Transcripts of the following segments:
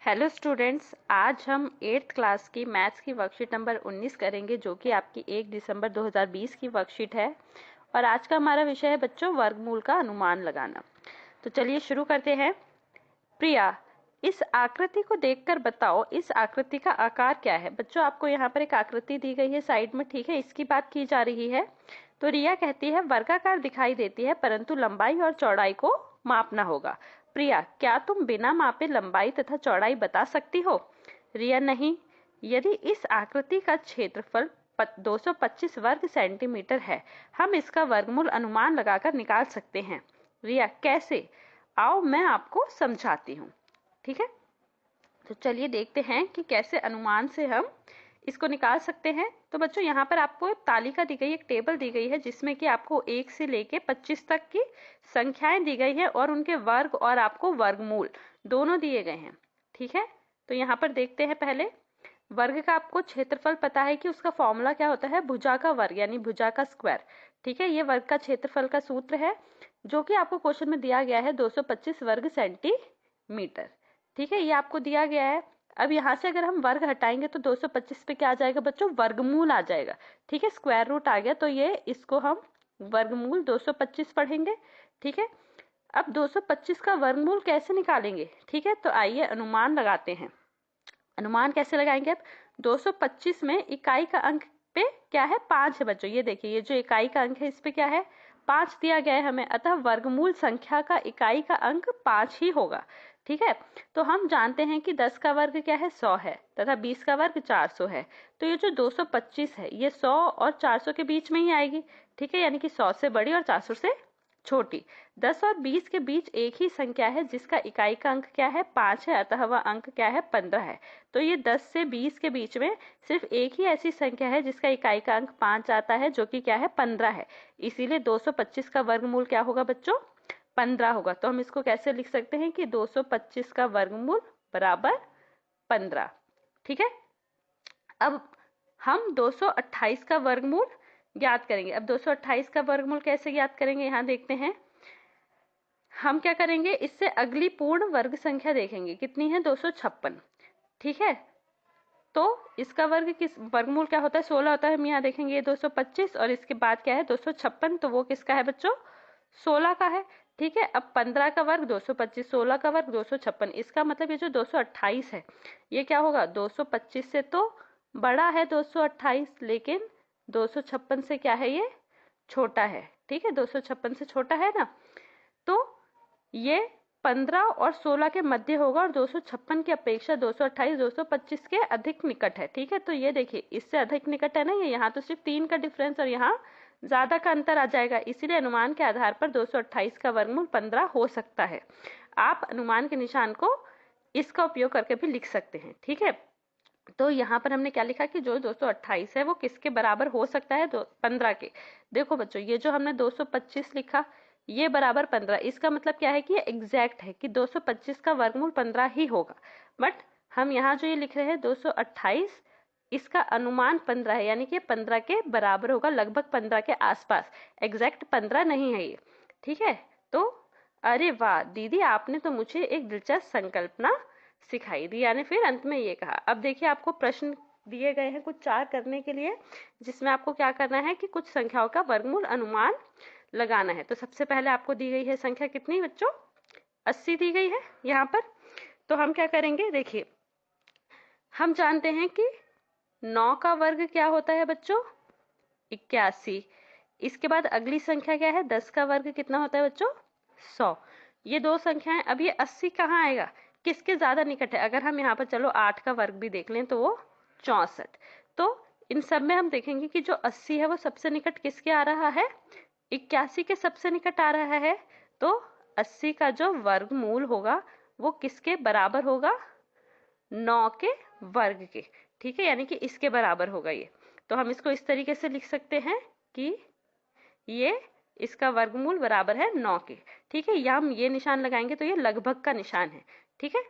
Hello students, आज हम 8th class की मैथ्स की वर्कशीट नंबर 19 करेंगे, जो कि आपकी 1 दिसंबर 2020 की वर्कशीट है। और आज का हमारा विषय है बच्चों वर्गमूल का अनुमान लगाना। तो चलिए शुरू करते हैं। प्रिया, इस आकृति को देखकर बताओ इस आकृति का आकार क्या है। बच्चों, आपको यहाँ पर एक आकृति दी गई है साइड में, ठीक है, इसकी बात की जा रही है। तो रिया कहती है वर्गाकार दिखाई देती है, परंतु लंबाई और चौड़ाई को मापना होगा। प्रिया, क्या तुम बिना मापे लंबाई तथा चौड़ाई बता सकती हो। रिया, नहीं। यदि इस आकृति का क्षेत्रफल 225 वर्ग सेंटीमीटर है, हम इसका वर्गमूल अनुमान लगाकर निकाल सकते हैं। रिया, कैसे? आओ मैं आपको समझाती हूँ। ठीक है, तो चलिए देखते हैं कि कैसे अनुमान से हम इसको निकाल सकते हैं। तो बच्चों, यहाँ पर आपको एक तालिका दी गई, एक टेबल दी गई है, जिसमें कि आपको 1 से लेके 25 तक की संख्याएं दी गई है और उनके वर्ग और आपको वर्गमूल दोनों दिए गए हैं। ठीक है, तो यहाँ पर देखते हैं। पहले वर्ग का आपको क्षेत्रफल पता है कि उसका फॉर्मूला क्या होता है, भुजा का वर्ग यानी भुजा का स्क्वायर। ठीक है, ये वर्ग का क्षेत्रफल का सूत्र है, जो कि आपको क्वेश्चन में दिया गया है 225 वर्ग सेंटीमीटर। ठीक है, ये आपको दिया गया है। अब यहाँ से अगर हम वर्ग हटाएंगे तो 225 पे क्या आ जाएगा बच्चों, वर्गमूल आ जाएगा। ठीक है, स्क्वायर रूट आ गया, तो ये इसको हम वर्गमूल 225 पढ़ेंगे। ठीक है, अब 225 का वर्गमूल कैसे निकालेंगे। ठीक है, तो आइए अनुमान लगाते हैं। अनुमान कैसे लगाएंगे। अब 225 में इकाई का अंक पे क्या है, 5 है बच्चों। ये देखिए, ये जो इकाई का अंक है इस पे क्या है, 5 दिया गया है हमें, अतः वर्गमूल संख्या का इकाई का अंक 5 ही होगा। ठीक है, तो हम जानते हैं कि 10 का वर्ग क्या है, 100 है, तथा 20 का वर्ग 400 है। तो ये जो 225 है ये 100 और 400 के बीच में ही आएगी। ठीक है, यानी कि 100 से बड़ी और 400 से छोटी। 10 और 20 के बीच एक ही संख्या है जिसका इकाई का अंक क्या है, 5 है, अतः वह अंक क्या है, 15 है। तो ये 10 से 20 के बीच में सिर्फ एक ही ऐसी संख्या है जिसका इकाई का अंक 5 आता है, जो कि क्या है, 15 है। इसीलिए 225 का वर्गमूल क्या होगा बच्चों, 15 होगा। तो हम इसको कैसे लिख सकते हैं कि 225 का वर्गमूल बराबर 15। ठीक है, अब हम 228 का वर्गमूल ज्ञात करेंगे। अब 228 का वर्गमूल कैसे ज्ञात करेंगे, यहाँ देखते हैं। हम क्या करेंगे, इससे अगली पूर्ण वर्ग संख्या देखेंगे, कितनी है, 256। ठीक है, तो इसका वर्गमूल क्या होता है, 16 होता है। हम यहाँ देखेंगे 225 और इसके बाद क्या है 256, तो वो किसका है बच्चों, 16 का है। ठीक है, अब 15 का वर्ग 225, 16 का वर्ग 256। इसका मतलब ये जो 228 है ये क्या होगा, 225 से तो बड़ा है 228, लेकिन 256 से क्या है, ये छोटा है। ठीक है, 256 से छोटा है ना, तो ये 15 और 16 के मध्य होगा और 256 की अपेक्षा 228 225 के अधिक निकट है। ठीक है, तो ये देखिए इससे अधिक निकट है ना, ये यहाँ तो सिर्फ 3 का डिफरेंस और यहाँ ज्यादा का अंतर आ जाएगा। इसीलिए अनुमान के आधार पर 228 का वर्गमूल 15 हो सकता है। आप अनुमान के निशान को इसका उपयोग करके भी लिख सकते हैं। ठीक है, तो यहाँ पर हमने क्या लिखा कि जो 228 है वो किसके बराबर हो सकता है, 15 के। देखो बच्चों, ये जो हमने 225 लिखा ये बराबर 15, इसका मतलब क्या है कि ये एग्जैक्ट है कि 225 का वर्गमूल 15 ही होगा। बट हम यहाँ जो ये लिख रहे हैं 228, इसका अनुमान 15 है, यानी कि 15 के बराबर होगा, लगभग 15 के आसपास, एग्जैक्ट 15 नहीं है ये। ठीक है, तो अरे वाह दीदी, आपने तो मुझे एक दिलचस्प संकल्पना सिखाई दी। यानी फिर अंत में ये कहा। अब देखिए, आपको प्रश्न दिए गए हैं कुछ 4 करने के लिए, जिसमें आपको क्या करना है कि कुछ संख्याओं का वर्गमूल अनुमान लगाना है। तो सबसे पहले आपको दी गई है संख्या कितनी बच्चों, 80 दी गई है यहाँ पर। तो हम क्या करेंगे, देखिए हम जानते हैं कि 9 का वर्ग क्या होता है बच्चों, 81। इसके बाद अगली संख्या क्या है, 10 का वर्ग कितना होता है बच्चों, 100। ये दो संख्याएं। अब ये 80 कहाँ आएगा, किसके ज्यादा निकट है। अगर हम यहाँ पर चलो 8 का वर्ग भी देख लें तो वो 64। तो इन सब में हम देखेंगे कि जो 80 है वो सबसे निकट किसके आ रहा है, 81 के सबसे निकट आ रहा है। तो 80 का जो वर्गमूल होगा वो किसके बराबर होगा, 9 के वर्ग के। ठीक है, यानी कि इसके बराबर होगा ये। तो हम इसको इस तरीके से लिख सकते हैं कि ये इसका वर्गमूल बराबर है 9 के। ठीक है, या हम ये निशान लगाएंगे तो ये लगभग का निशान है। ठीक है,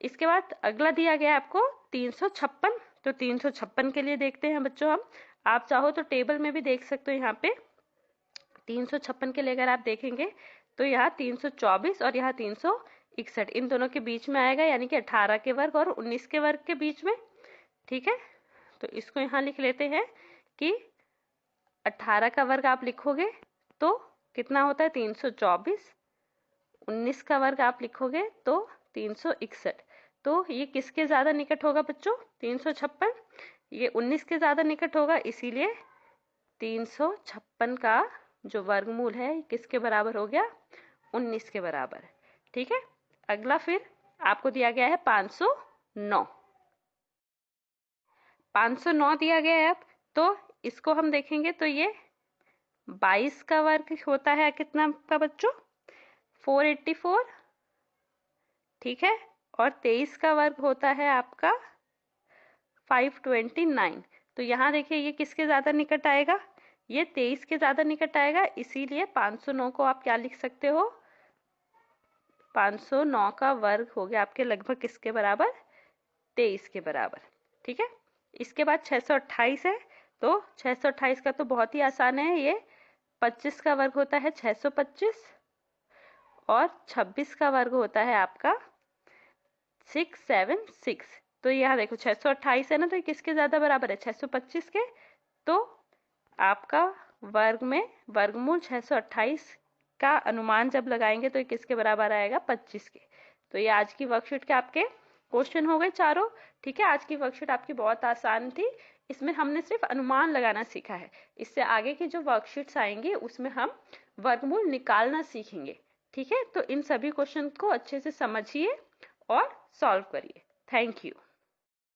इसके बाद अगला दिया गया आपको 356। तो 356 के लिए देखते हैं बच्चों हम, आप चाहो तो टेबल में भी देख सकते हो। यहाँ पे 356 के लिए अगर आप देखेंगे तो यहाँ 324 और यहाँ 61 इन दोनों के बीच में आएगा, यानी कि 18 के वर्ग और 19 के वर्ग के बीच में। ठीक है, तो इसको यहाँ लिख लेते हैं कि 18 का वर्ग आप लिखोगे तो कितना होता है 324, 19 का वर्ग आप लिखोगे तो 361। तो ये किसके ज्यादा निकट होगा बच्चों? 356। ये 19 के ज्यादा निकट होगा, इसीलिए 356 का जो वर्गमूल है किसके बराबर हो गया? 19 के बराबर। ठीक है, अगला फिर आपको दिया गया है 509। 509 दिया गया है। अब तो इसको हम देखेंगे तो ये 22 का वर्ग होता है कितना का बच्चों? 484। ठीक है, और 23 का वर्ग होता है आपका 529। तो यहाँ देखिए ये किसके ज्यादा निकट आएगा? ये 23 के ज्यादा निकट आएगा, इसीलिए 509 को आप क्या लिख सकते हो? 509 का वर्ग हो गया आपके लगभग किसके बराबर? 23 के बराबर। ठीक है, इसके बाद 628 है। तो 628 का तो बहुत ही आसान है, ये 25 का वर्ग होता है 625 और 26 का वर्ग होता है आपका 676। तो यहाँ देखो 628 है ना, तो ये किसके ज्यादा बराबर है? 625 के। तो आपका वर्ग में वर्गमूल 628 का अनुमान जब लगाएंगे तो ये किसके बराबर आएगा? 25 के। तो ये आज की वर्कशीट के आपके क्वेश्चन हो गए चारों। ठीक है, आज की वर्कशीट आपकी बहुत आसान थी, इसमें हमने सिर्फ अनुमान लगाना सीखा है। इससे आगे की जो वर्कशीट्स आएंगी उसमें हम वर्गमूल निकालना सीखेंगे। ठीक है, तो इन सभी क्वेश्चन को अच्छे से समझिए और सॉल्व करिए। Thank you.